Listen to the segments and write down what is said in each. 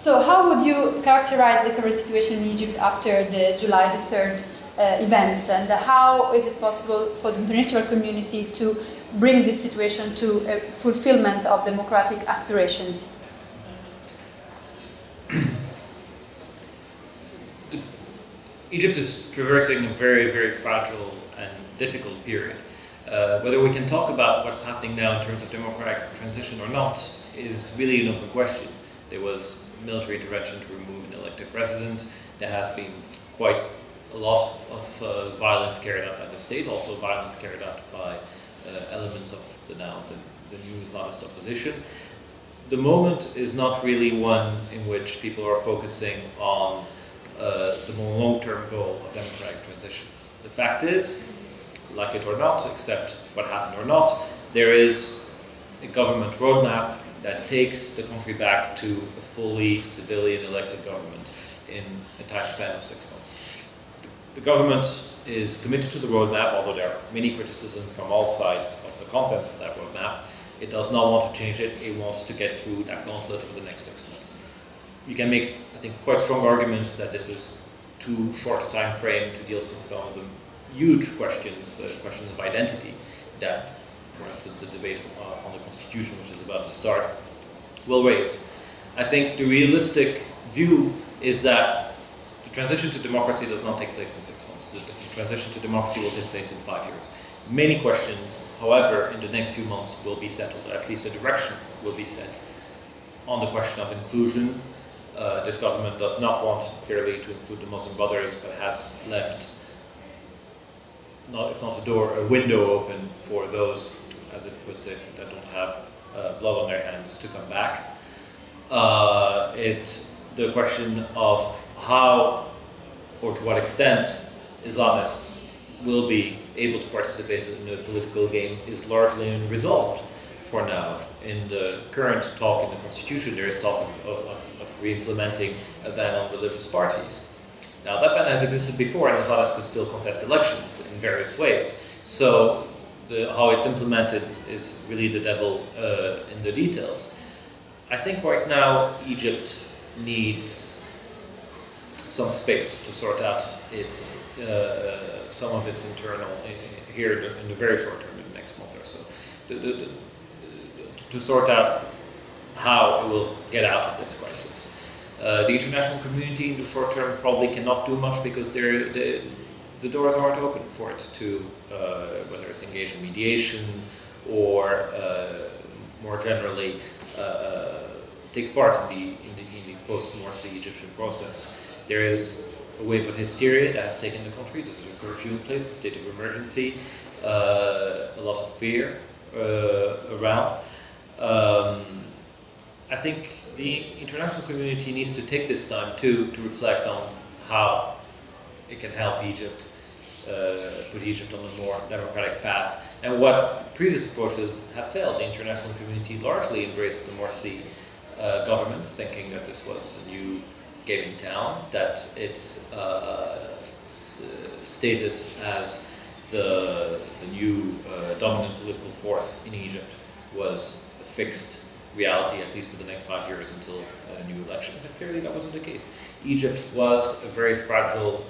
So how would you characterize the current situation in Egypt after the July the 3rd events, and how is it possible for the international community to bring this situation to a fulfillment of democratic aspirations? Egypt is traversing a very, very fragile and difficult period. Whether we can talk about what's happening now in terms of democratic transition or not is really an open question. There was military intervention to remove an elected president. There has been quite a lot of violence carried out by the state, also violence carried out by elements of the new Islamist opposition. The moment is not really one in which people are focusing on the more long-term goal of democratic transition. The fact is, like it or not, accept what happened or not, there is a government roadmap that takes the country back to a fully civilian elected government in a time span of 6 months. The government is committed to the roadmap, although there are many criticisms from all sides of the contents of that roadmap. It does not want to change it. It wants to get through that gauntlet over the next 6 months. You can make, I think, quite strong arguments that this is too short a time frame to deal with some of the huge questions of identity that, for instance, the debate on the constitution, which is about to start, will raise. I think the realistic view is that the transition to democracy does not take place in 6 months. The transition to democracy will take place in 5 years. Many questions, however, in the next few months will be settled, or at least a direction will be set on the question of inclusion. This government does not want, clearly, to include the Muslim Brothers, but has left, if not a door, a window open for those, as it puts it, that don't have blood on their hands to come back. The question of how or to what extent Islamists will be able to participate in the political game is largely unresolved for now. In the current talk in the constitution, there is talk of re-implementing a ban on religious parties. Now, that ban has existed before, and Islamists could still contest elections in various ways. So how it's implemented is really the devil in the details. I think right now Egypt needs some space to sort out some of its internal, here in the very short term, in the next month or so, to sort out how it will get out of this crisis. The international community in the short term probably cannot do much because the doors aren't open for it to, whether it's engage in mediation or more generally take part in the post-Morsi Egyptian process. There is a wave of hysteria that has taken the country. There's a curfew in place, a state of emergency, a lot of fear around. I think the international community needs to take this time to reflect on how it can help Egypt, put Egypt on a more democratic path, and what previous approaches have failed. The international community largely embraced the Morsi government, thinking that this was the new game in town, that its status as the new dominant political force in Egypt was a fixed reality, at least for the next 5 years until new elections. And clearly that wasn't the case. Egypt was a very fragile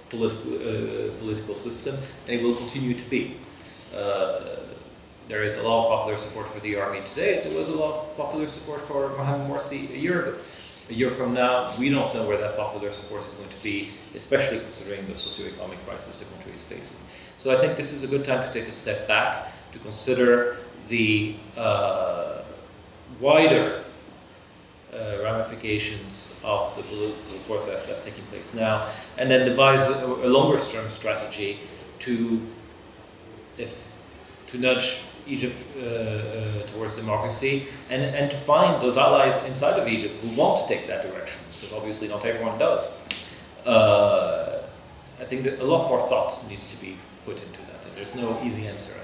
political system, and it will continue to be. There is a lot of popular support for the army today. There was a lot of popular support for Mohamed Morsi a year ago. A year from now, we don't know where that popular support is going to be, especially considering the socioeconomic crisis the country is facing. So I think this is a good time to take a step back, to consider the wider ramifications of the political process that's taking place now, and then devise a longer-term strategy to nudge Egypt towards democracy, and to find those allies inside of Egypt who want to take that direction, because obviously not everyone does. I think that a lot more thought needs to be put into that, and there's no easy answer.